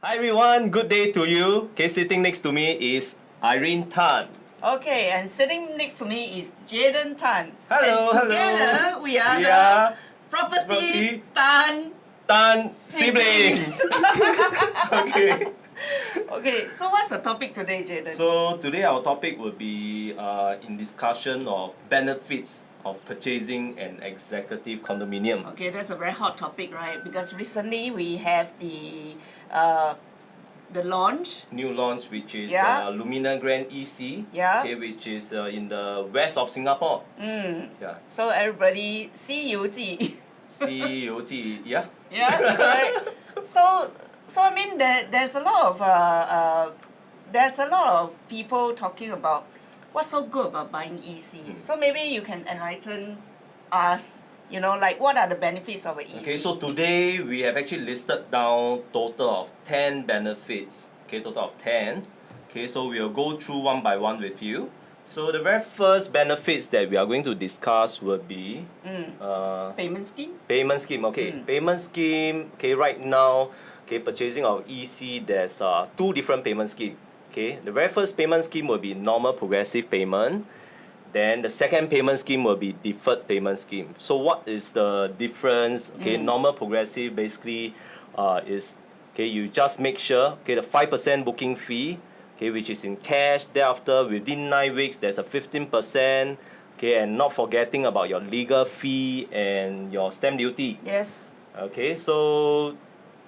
Hi everyone, good day to you. Okay, sitting next to me is Irene Tan. Okay, and sitting next to me is Jayden Tan. Hello, and together hello. we are We the are Property Tan. Tan siblings. Okay. Okay, so what's the topic today, Jayden? So today our topic will be in discussion of benefits of purchasing an executive condominium. Okay, that's a very hot topic, right? Because recently we have the launch. New launch, which is Yeah. Lumina Grand EC, Yeah. okay, which is in the west of Singapore. Yeah. So everybody, 西游记. 西游记, yeah. Yeah, right. So I mean there's a lot of people talking about what's so good about buying EC. So maybe you can enlighten us, like what are the benefits of an EC? Okay, so today we have actually listed down total of 10 benefits. Okay, total of 10. Okay, so we'll go through one by one with you. So the very first benefits that we are going to discuss will be Payment scheme? payment scheme. Okay, payment scheme. Okay, right now, okay, purchasing of EC, there's two different payment scheme. Okay, the very first payment scheme will be normal progressive payment. Then the second payment scheme will be deferred payment scheme. So what is the difference? Okay, normal progressive basically is, okay, you just make sure, okay, the 5% booking fee, okay, which is in cash. Thereafter, within 9 weeks, there's a 15%. Okay, and not forgetting about your legal fee and your stamp duty. Yes. Okay, so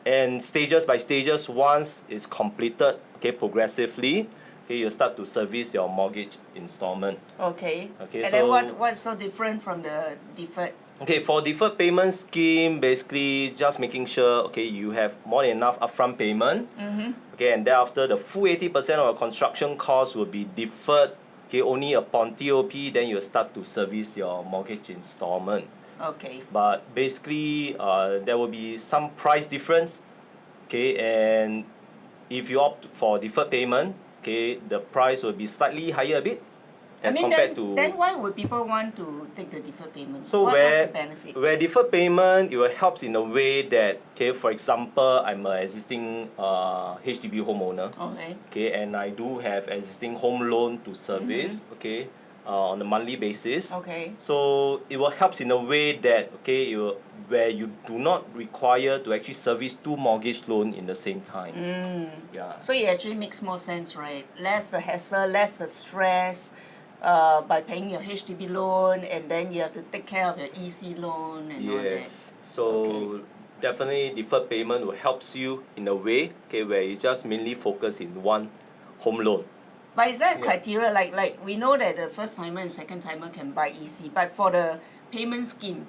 and stages by stages, once it's completed, okay, progressively, okay, you start to service your mortgage installment. Okay. Okay, and so then what's so different from the deferred? Okay, for deferred payment scheme, basically just making sure, okay, you have more than enough upfront payment. Okay, and thereafter the full 80% of your construction costs will be deferred. Okay, only upon TOP, then you start to service your mortgage installment. Okay. But basically, there will be some price difference. Okay, and if you opt for deferred payment, okay, the price will be slightly higher a bit as compared to. Then why would people want to take the deferred payment? So what's the benefit? where deferred payment, it will helps in a way that, okay, for example, I'm an existing HDB homeowner. Okay. Okay, and I do have existing home loan to service. Okay, on a monthly basis. Okay. So it will helps in a way that, okay, where you do not require to actually service two mortgage loan in the same time. Yeah. So it actually makes more sense, right? Less the hassle, less the stress. By paying your HDB loan, and then you have to take care of your EC loan and all that. Yes. So Okay. definitely deferred payment will helps you in a way, okay, where you just mainly focus in one home loan. But is that criteria like we know that the first timer and second timer can buy EC, but for the payment scheme,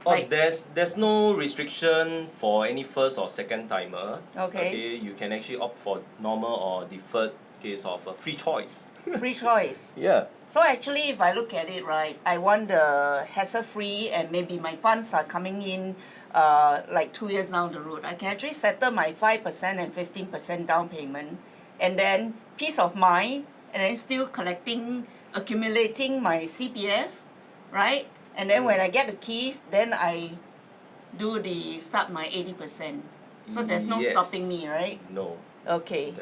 like There's no restriction for any first or second timer. Okay. You can actually opt for normal or deferred case of a free choice. free choice. Yeah. So actually, if I look at it right, I want the hassle-free, and maybe my funds are coming in like 2 years down the road. I can actually settle my 5% and 15% down payment, and then peace of mind, and then still accumulating my CPF, right? And then when I get the keys, then I start my 80%. So there's no Yes. stopping me, right? No. Okay,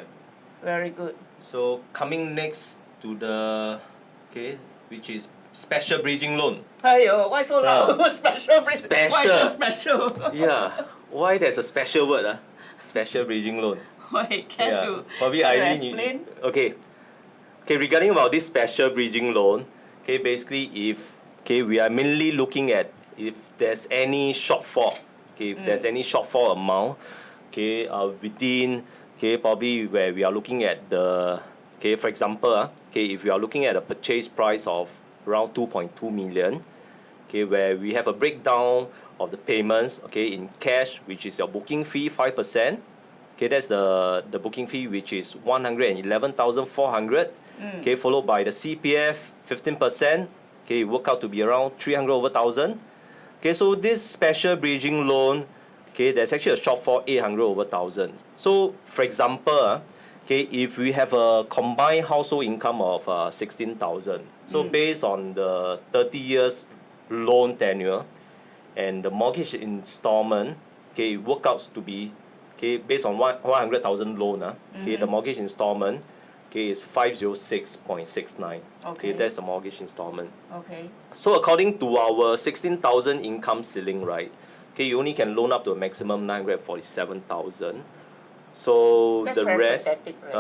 very good. So coming next to the, okay, which is special bridging loan. Aiyo, why so loud? Special. Why so Special. special? Yeah. Why there's a special word? Special bridging loan. Why can you Probably can you Irene, explain? Okay. Okay, regarding about this special bridging loan, okay, basically if, okay, we are mainly looking at if there's any shortfall, okay, if there's any shortfall amount, okay, within, okay, probably where we are looking at the, okay, for example, okay, if we are looking at a purchase price of around 2.2 million, okay, where we have a breakdown of the payments, okay, in cash, which is your booking fee 5%, okay, that's the booking fee, which is 111,400, okay, followed by the CPF 15%, okay, it work out to be around 300 over thousand. Okay, so this special bridging loan, okay, there's actually a shortfall 800 over thousand. So for example, okay, if we have a combined household income of 16,000, so based on the 30 years loan tenure and the mortgage installment, okay, it work out to be, okay, based on 100,000 loan, okay, the mortgage installment, okay, is 506.69. Okay, that's the mortgage installment. Okay. So according to our 16,000 income ceiling, right, okay, you only can loan up to a maximum 947,000. So That's the very rest, pathetic, right?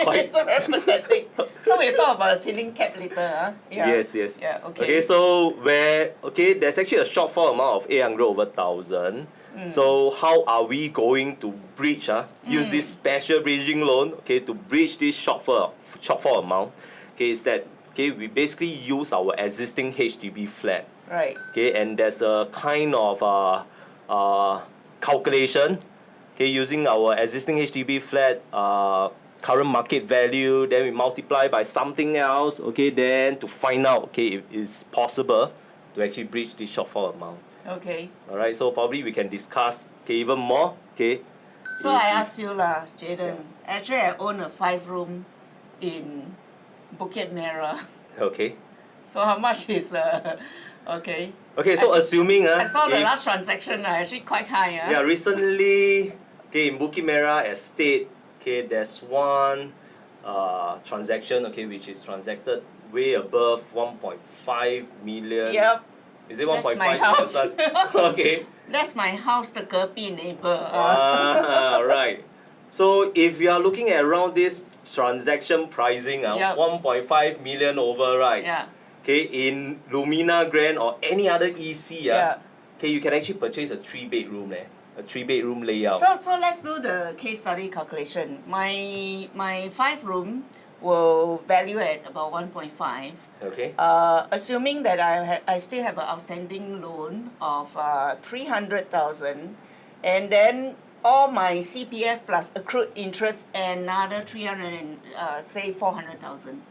quite. So very pathetic. So we'll talk about the ceiling cap later, huh? Yeah. Yes, yes. Yeah, okay. Okay, so there's actually a shortfall amount of 800 over 1,000. So how are we going to bridge, use this special bridging loan, okay, to bridge this shortfall amount? Okay, is that, okay, we basically use our existing HDB flat. Right. Okay, and there's a kind of calculation, okay, using our existing HDB flat current market value, then we multiply by something else, okay, then to find out, okay, if it's possible to actually bridge this shortfall amount. Okay. Alright, so probably we can discuss, okay, even more, okay. So I ask you lah, Jayden. Actually, I own a 5-room in Bukit Merah. Okay. So how much is the... Okay. Okay, so assuming... I saw the last transaction, actually quite high. Yeah, recently, okay, in Bukit Merah Estate, okay, there's one transaction, okay, which is transacted way above 1.5 million. Yep. Is it That's 1.5 my million house. plus? Okay. That's my house, the Gerpi neighbor. Right. So if you are looking at around this transaction pricing, Yep. 1.5 million over, right? Yeah. Okay, in Lumina Grand or any other EC, Yeah. okay, you can actually purchase a 3-bedroom, a 3-bedroom layout. So let's do the case study calculation. My 5-room will value at about 1.5. Okay. Assuming that I still have an outstanding loan of 300,000, and then all my CPF plus accrued interest another 400,000.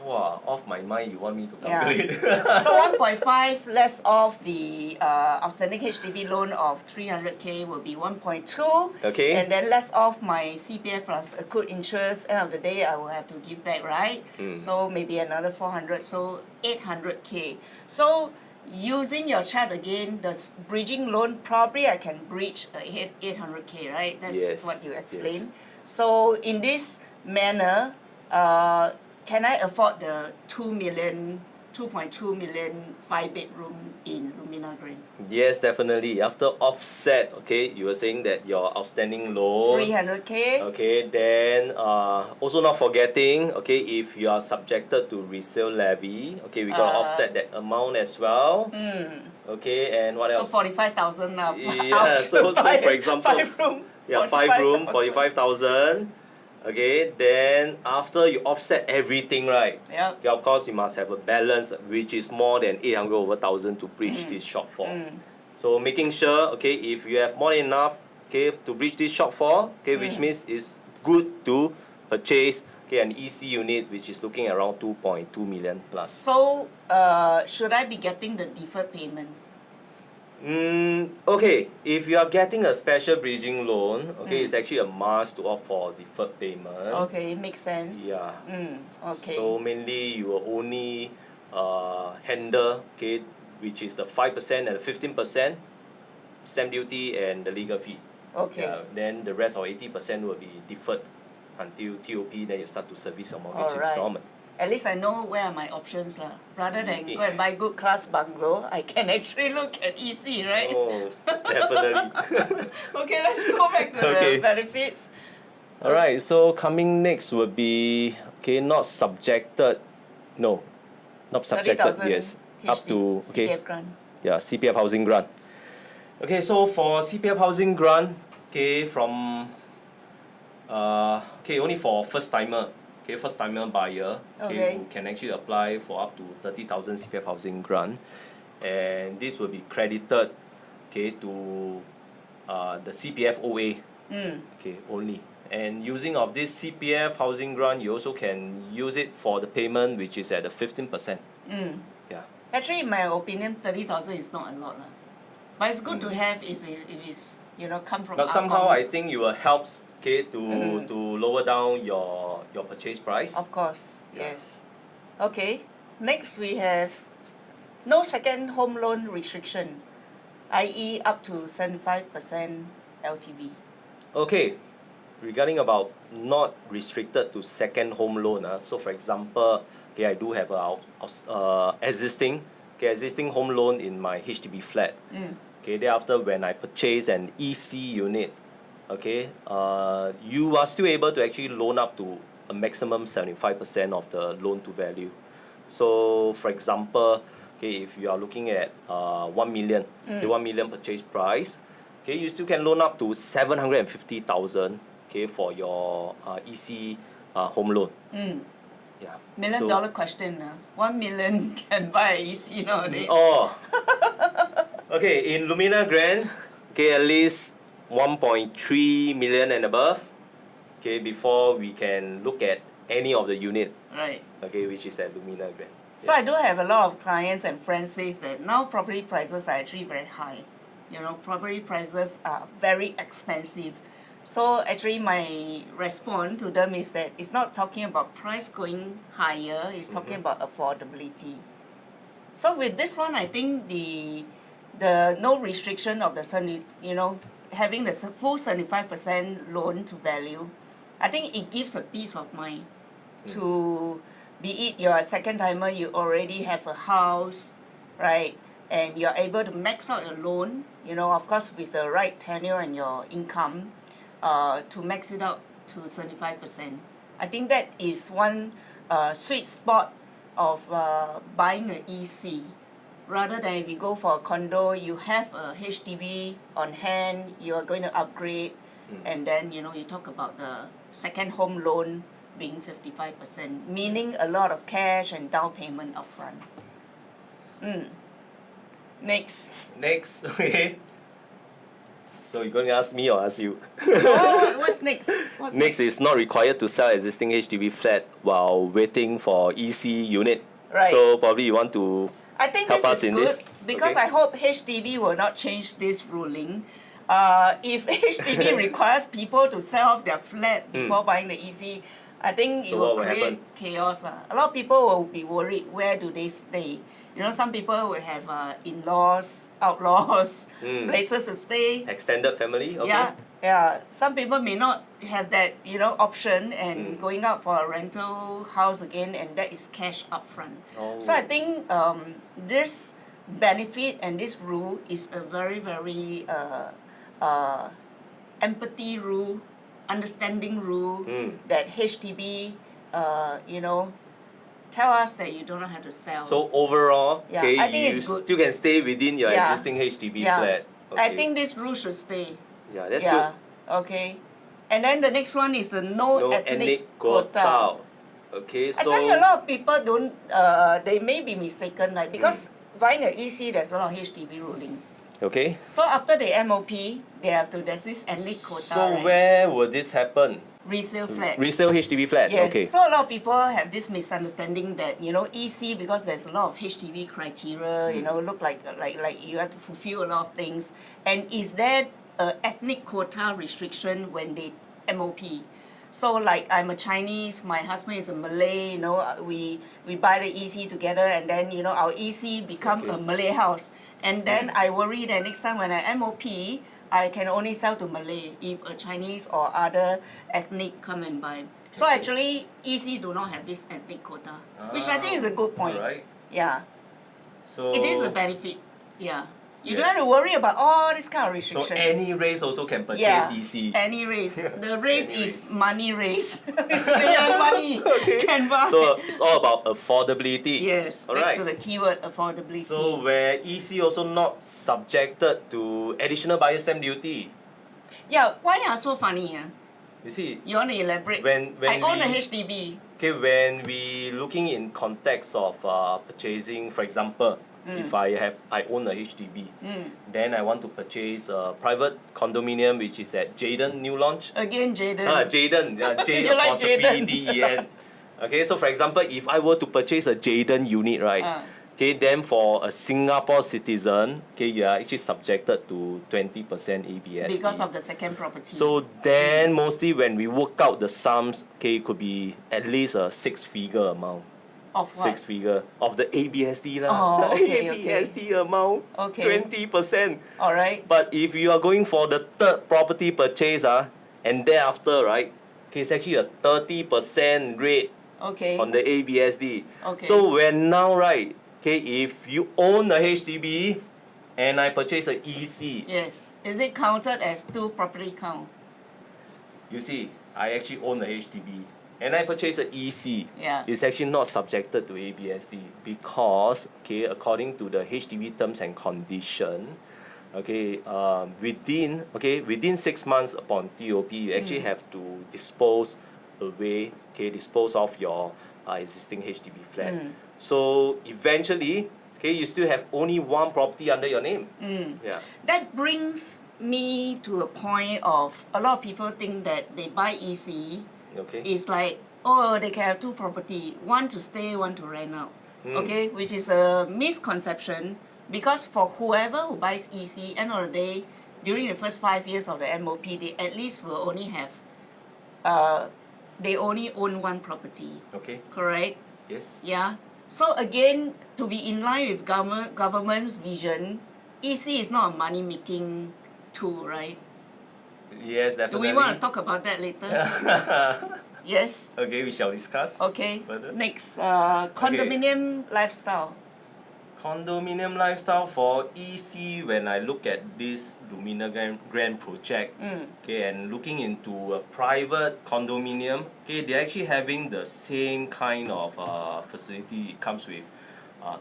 Wow, off my mind, you want me to Yeah. calculate. So 1.5 less of the outstanding HDB loan of 300K will be 1.2. Okay. And then less of my CPF plus accrued interest. End of the day, I will have to give back, right? So maybe another 400. So 800K. So using your chart again, the bridging loan, probably I can bridge 800K, right? That's Yes, what you explained. yes. So in this manner, can I afford the 2.2 million 5-bedroom in Lumina Green? Yes, definitely. After offset, okay, you were saying that your outstanding loan. 300K. Okay, then also not forgetting, okay, if you are subjected to resale levy, okay, we gotta offset that amount as well. Okay, and what So else? 45,000 now. Yeah, so for example, 5-room. yeah, 5-room, 45,000. Okay, then after you offset everything, right? Yep. Okay, of course, you must have a balance which is more than 800 over 1,000 to bridge this shortfall. So making sure, okay, if you have more than enough, okay, to bridge this shortfall, okay, which means it's good to purchase, okay, an EC unit which is looking around 2.2 million plus. So should I be getting the deferred payment? Okay, if you are getting a special bridging loan, okay, it's actually a must to opt for deferred payment. Okay, makes sense. Yeah. Okay. So mainly you will only handle, okay, which is the 5% and the 15% stamp duty and the legal fee. Okay. Yeah, then the rest of 80% will be deferred until TOP, then you start to service your mortgage Alright. installment. At least I know where are my options lah. Rather than go and Yes. buy good class bungalow, I can actually look at EC, right? Oh, definitely. Okay, let's go back to Okay. the benefits. Alright, so coming next would be, okay, not subjected, no, not subjected, 30,000 yes, up to, okay, CPF grant. yeah, CPF housing grant. Okay, so for CPF housing grant, okay, from, okay, only for first timer, okay, first timer buyer, Okay. who can actually apply for up to 30,000 CPF housing grant, and this will be credited, okay, to the CPF OA, okay, only. And using of this CPF housing grant, you also can use it for the payment, which is at the 15%. Yeah. Actually, in my opinion, 30,000 is not a lot lah. But it's good to have if it's come from. But somehow outcome. I think you will helps, okay, to lower down your purchase price. Of course, Yeah. yes. Okay. Next we have no second home loan restriction, i.e. up to 75% LTV. Okay, regarding about not restricted to second home loan. So for example, okay, I do have a existing home loan in my HDB flat. Okay, thereafter when I purchase an EC unit, okay, you are still able to actually loan up to a maximum 75% of the loan to value. So for example, okay, if you are looking at 1 million, okay, 1 million purchase price, okay, you still can loan up to 750,000, okay, for your EC home loan. Yeah. Million dollar question. 1 million can buy a EC nowadays. Oh. Okay, in Lumina Grand, okay, at least 1.3 million and above, okay, before we can look at any of the unit, Right. okay, which is at Lumina Grand. So I do have a lot of clients and friends says that now property prices are actually very high. You know, property prices are very expensive. So actually my response to them is that it's not talking about price going higher, it's talking about affordability. So with this one, I think the no restriction of the having the full 75% loan to value, I think it gives a peace of mind to be it you're a second timer, you already have a house, right? And you're able to max out your loan, you know, of course with the right tenure and your income, to max it out to 75%. I think that is one sweet spot of buying an EC. Rather than if you go for a condo, you have a HDB on hand, you are going to upgrade, and then, you know, you talk about the second home loan being 55%, meaning a lot of cash and down payment upfront. Next. Next, okay. So you're going to ask me or ask you? What's next? Next is not required to sell existing HDB flat while waiting for EC unit. Right. So probably you want to I think help this us is in good this? because Okay. I hope HDB will not change this ruling. If HDB requires people to sell off their flat before buying the EC, I think So it will what will create happen? chaos. A lot of people will be worried, where do they stay? You know, some people will have in-laws, outlaws, places to stay. Extended family, okay. Yeah. Some people may not have that, you know, option and going out for a rental house again, and that is cash upfront. So I think this benefit and this rule is a very, very empathy rule, understanding rule that HDB, you know, tell us that you don't know how to sell. So overall, Yeah, okay, I think you it's good. still can stay within your Yeah. existing HDB Yeah. flat. Okay. I think this rule should stay. Yeah, that's good. Okay. And then the next one is the no No ethnic ethnic quota. quota. Okay, I so tell you, a lot of people don't, they may be mistaken, like, because buying an EC, there's a lot of HDB ruling. okay. So after the MOP, there's this ethnic quota, So right? where will this happen? Resale flat. Resale HDB flat. Yes. Okay. So a lot of people have this misunderstanding that, you know, EC, because there's a lot of HDB criteria, you know, look like you have to fulfill a lot of things. And is there a ethnic quota restriction when they MOP? So like I'm a Chinese, my husband is a Malay, you know, we buy the EC together, and then, you know, our EC become a Malay house. And then I worry that next time when I MOP, I can only sell to Malay if a Chinese or other ethnic come and buy. So actually, EC do not have this ethnic quota, which I think is a good point. Alright. Yeah, So it is a benefit. Yeah, you don't Yes. have to worry about all this kind of So restriction. any race also can purchase yeah, EC. any race. The race Any is race. money race. They have money, can buy. So it's all about affordability. yes, back Alright. to the keyword affordability. So where EC also not subjected to additional buyer stamp duty. yeah, why are so funny? You see, You want to elaborate? When I own a we- HDB. okay, when we looking in context of purchasing, for example, if I own a HDB, then I want to purchase a private condominium which is at Jayden new launch. Again, Jayden. Jayden, J You like apostrophe Jayden. D-E-N. Okay, so for example, if I were to purchase a Jayden unit, right? Okay, then for a Singapore citizen, okay, you are actually subjected to 20% ABS. Because of the second property. So then mostly when we work out the sums, okay, it could be at least a six-figure amount. of what? Six-figure of the ABSD lah. Oh, okay, ABSD amount, Okay. 20%. Alright. But if you are going for the third property purchase, and thereafter, right, okay, it's actually a 30% rate Okay. on the ABSD. Okay. So when now, right, okay, if you own a HDB and I purchase a EC, Yes. Is it counted as 2 property count? you see, I actually own a HDB and I purchase a EC. Yeah. It's actually not subjected to ABSD because, okay, according to the HDB terms and condition, okay, within 6 months upon TOP, you actually have to dispose of your existing HDB flat. So eventually, okay, you still have only one property under your name. Yeah. That brings me to a point of a lot of people think that they buy EC. Okay. It's like, oh, they can have 2 property, one to stay, one to rent out. Okay, which is a misconception because for whoever who buys EC, end of the day, during the first 5 years of the MOP, they at least will only have, they only own 1 property. Okay. Correct? Yes. Yeah. So again, to be in line with government's vision, EC is not a money-making tool, right? Yes, Do definitely. we want to talk about that later? Yes. Okay, we shall discuss. Okay. Further. Next, condominium lifestyle. Condominium lifestyle for EC, when I look at this Lumina Grand project, okay, and looking into a private condominium, okay, they're actually having the same kind of facility. It comes with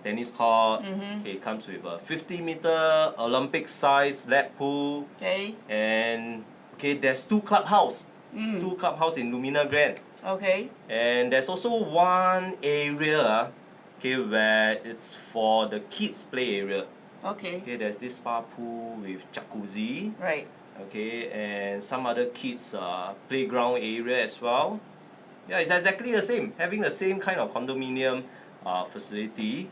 tennis court, okay, it comes with a 50-meter Olympic size lap pool, Okay. and okay, there's 2 clubhouse. 2 clubhouse in Lumina Grand. Okay. And there's also one area, okay, where it's for the kids' play area. Okay. Okay, there's this spa pool with jacuzzi. Right. Okay, and some other kids' playground area as well. Yeah, it's exactly the same, having the same kind of condominium facility.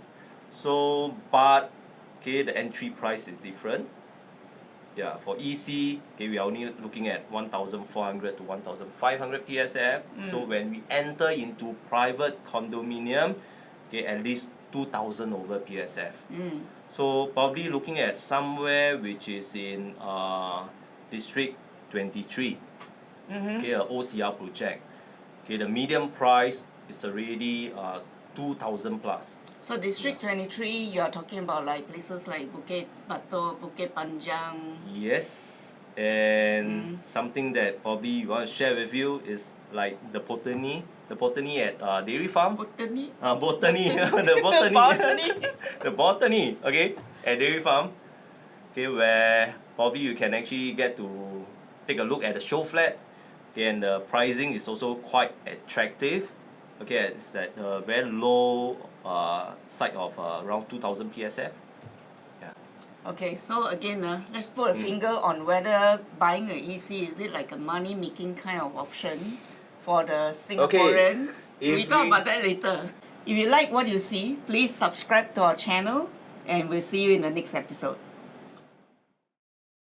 So, but okay, the entry price is different. Yeah, for EC, okay, we are only looking at 1,400 to 1,500 PSF. So when we enter into private condominium, okay, at least 2,000 over PSF. So probably looking at somewhere which is in District 23, okay, a OCR project. Okay, the median price is already 2,000 plus. So District 23, you are talking about like places like Bukit Batok, Bukit Panjang. Yes, and something that probably you want to share with you is like the botany at Dairy Farm. Botany? Botany, the botany. Botany. The botany, okay, at Dairy Farm, okay, where probably you can actually get to take a look at the show flat, okay, and the pricing is also quite attractive. Okay, it's at a very low side of around 2,000 PSF. Yeah. Okay, so again, let's put a finger on whether buying a EC, is it like a money-making kind of option for the Singaporean? We talk about that later. If you like what you see, please subscribe to our channel and we'll see you in the next episode.